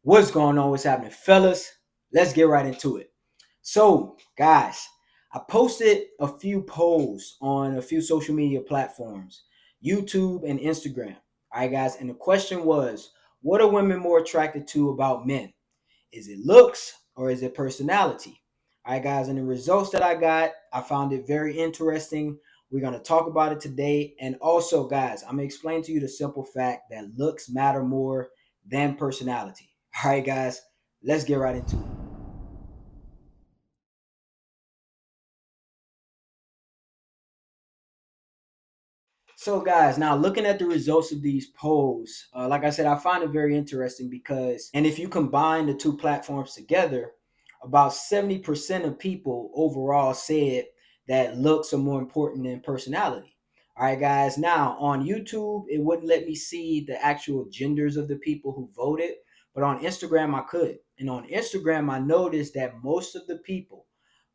What's going on? What's happening, fellas? Let's get right into it. So, guys, I posted a few polls on a few social media platforms, YouTube and Instagram. All right, guys, and the question was, what are women more attracted to about men? Is it looks or is it personality? All right, guys, and the results that I got, I found it very interesting. We're going to talk about it today. And also, guys, I'm going to explain to you the simple fact that looks matter more than personality. All right, guys, let's get right into it. So, guys, now looking at the results of these polls, like I said, I find it very interesting because, and if you combine the two platforms together, about 70% of people overall said that looks are more important than personality. All right, guys. Now on YouTube, it wouldn't let me see the actual genders of the people who voted, but on Instagram, I could. And on Instagram, I noticed that most of the people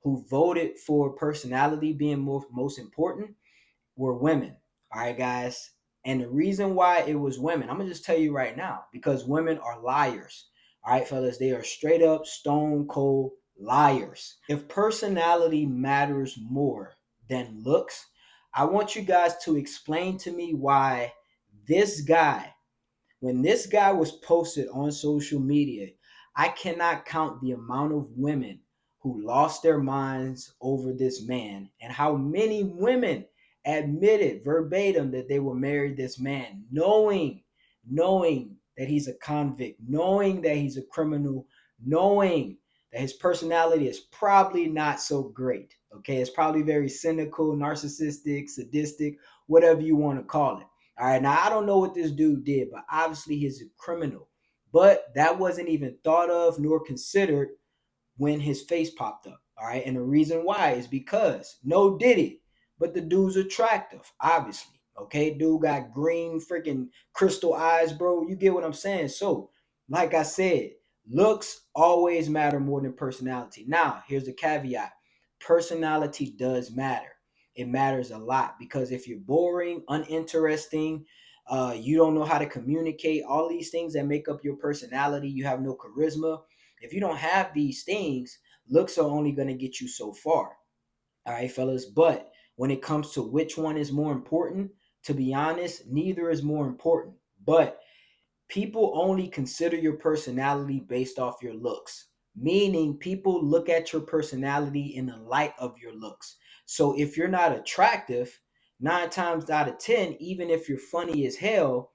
who voted for personality being most important were women. All right, guys. And the reason why it was women, I'm gonna just tell you right now, because women are liars. All right, fellas, they are straight up stone cold liars. If personality matters more than looks, I want you guys to explain to me why this guy, when this guy was posted on social media, I cannot count the amount of women who lost their minds over this man and how many women admitted verbatim that they will marry this man, knowing that he's a convict, knowing that he's a criminal, knowing that his personality is probably not so great. Okay, it's probably very cynical, narcissistic, sadistic, whatever you want to call it. All right, now I don't know what this dude did, but obviously he's a criminal. But that wasn't even thought of nor considered when his face popped up. All right, and the reason why is because no Diddy, but the dude's attractive, obviously. Okay, dude got green freaking crystal eyes, bro. You get what I'm saying? So, like I said, looks always matter more than personality. Now, here's the caveat: personality does matter. It matters a lot because if you're boring, uninteresting, you don't know how to communicate, all these things that make up your personality, you have no charisma. If you don't have these things, looks are only going to get you so far. All right, fellas. But when it comes to which one is more important, to be honest, neither is more important. But people only consider your personality based off your looks, meaning people look at your personality in the light of your looks. So if you're not attractive, 9 times out of 10, even if you're funny as hell,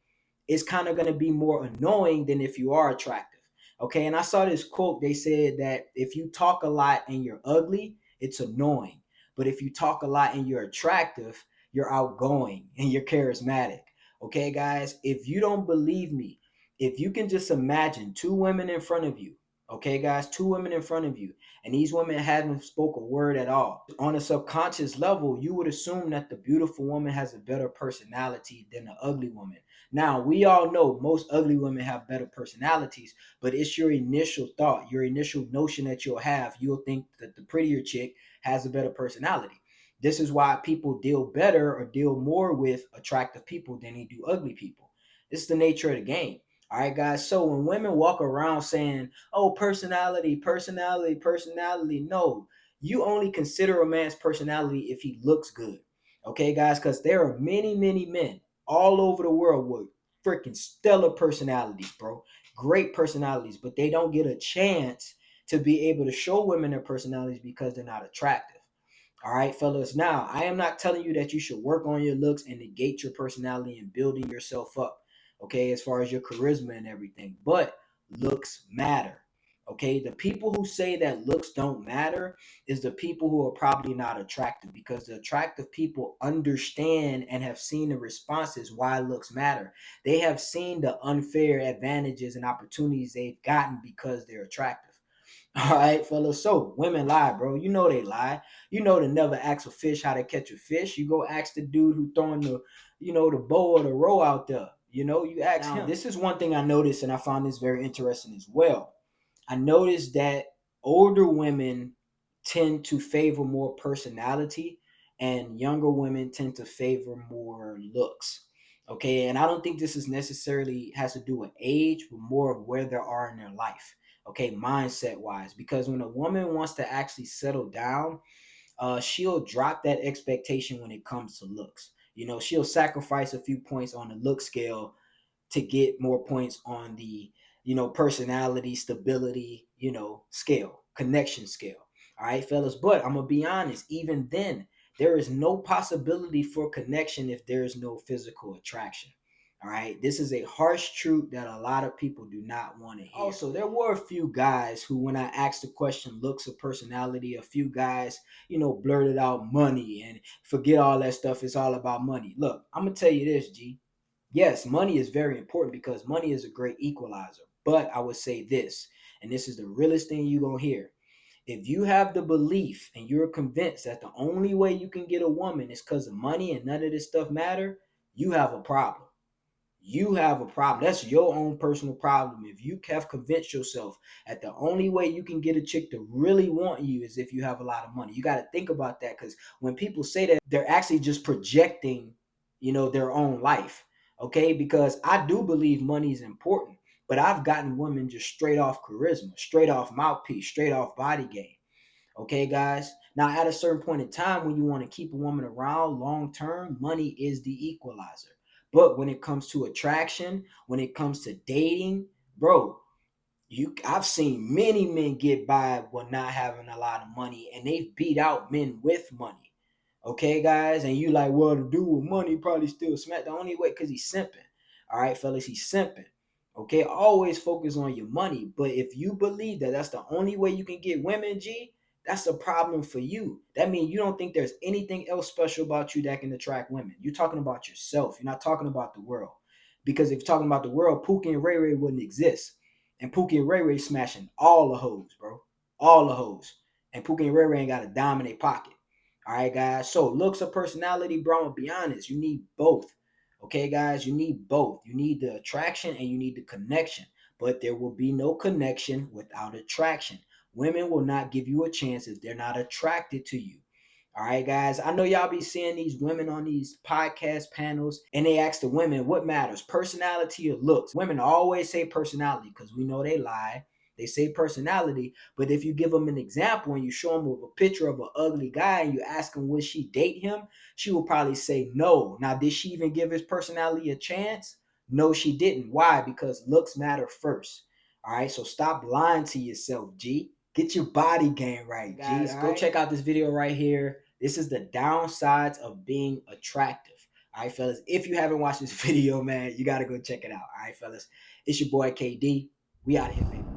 it's kind of going to be more annoying than if you are attractive. Okay, and I saw this quote. They said that if you talk a lot and you're ugly, it's annoying. But if you talk a lot and you're attractive, you're outgoing and you're charismatic. Okay, guys, if you don't believe me, if you can just imagine two women in front of you, okay, guys, two women in front of you, and these women haven't spoke a word at all. On a subconscious level, you would assume that the beautiful woman has a better personality than the ugly woman. Now, we all know most ugly women have better personalities, but it's your initial thought, your initial notion that you'll have. You'll think that the prettier chick has a better personality. This is why people deal better or deal more with attractive people than they do ugly people. It's the nature of the game. All right, guys. So when women walk around saying, oh, personality, personality, personality, no, you only consider a man's personality if he looks good. Okay, guys, because there are many, many men all over the world with freaking stellar personalities, bro. Great personalities, but they don't get a chance to be able to show women their personalities because they're not attractive. All right, fellas. Now, I am not telling you that you should work on your looks and negate your personality and building yourself up, okay, as far as your charisma and everything. But looks matter. Okay, the people who say that looks don't matter is the people who are probably not attractive because the attractive people understand and have seen the responses why looks matter. They have seen the unfair advantages and opportunities they've gotten because they're attractive. All right, fellas. So women lie, bro. You know they lie. You know to never ask a fish how to catch a fish. You go ask the dude who throwing the bow or the row out there. You ask him. This is one thing I noticed, and I found this very interesting as well. I noticed that older women tend to favor more personality, and younger women tend to favor more looks. Okay, and I don't think this is necessarily has to do with age, but more of where they are in their life. Okay, mindset wise, because when a woman wants to actually settle down, she'll drop that expectation when it comes to looks. You know, she'll sacrifice a few points on the look scale to get more points on the, personality, stability, scale, connection scale. All right, fellas. But I'm gonna be honest, even then, there is no possibility for connection if there is no physical attraction. All right, this is a harsh truth that a lot of people do not want to hear. Also, there were a few guys who, when I asked the question, looks or personality, a few guys, blurted out money and forget all that stuff. It's all about money. Look, I'm gonna tell you this, G. Yes, money is very important because money is a great equalizer. But I would say this, and this is the realest thing you're going to hear. If you have the belief and you're convinced that the only way you can get a woman is because of money and none of this stuff matter, you have a problem. You have a problem. That's your own personal problem. If you have convinced yourself that the only way you can get a chick to really want you is if you have a lot of money, you got to think about that, because when people say that, they're actually just projecting, their own life. Okay, because I do believe money is important, but I've gotten women just straight off charisma, straight off mouthpiece, straight off body game. Okay, guys. Now, at a certain point in time, when you want to keep a woman around long term, money is the equalizer. But when it comes to attraction, when it comes to dating, bro, I've seen many men get by with not having a lot of money, and they've beat out men with money. Okay, guys, and you like, well, the dude with money probably still smack. The only way, because he's simping. All right, fellas, he's simping. Okay, always focus on your money. But if you believe that that's the only way you can get women, G, that's a problem for you. That means you don't think there's anything else special about you that can attract women. You're talking about yourself. You're not talking about the world. Because if you're talking about the world, Pookie and Ray Ray wouldn't exist. And Pookie and Ray Ray smashing all the hoes, bro. All the hoes. And Pookie and Ray Ray ain't got a dime in their pocket. All right, guys. So looks or personality, bro, I'm gonna be honest. You need both. Okay, guys, you need both. You need the attraction and you need the connection. But there will be no connection without attraction. Women will not give you a chance if they're not attracted to you. All right, guys. I know y'all be seeing these women on these podcast panels, and they ask the women what matters, personality or looks. Women always say personality because we know they lie. They say personality, but if you give them an example and you show them with a picture of an ugly guy and you ask them, would she date him? She will probably say no. Now, did she even give his personality a chance? No, she didn't. Why? Because looks matter first. All right, so stop lying to yourself, G. Get your body game right, G. Guys, go check out this video right here. This is the downsides of being attractive. All right, fellas. If you haven't watched this video, man, you got to go check it out. All right, fellas. It's your boy KD. We out here, baby.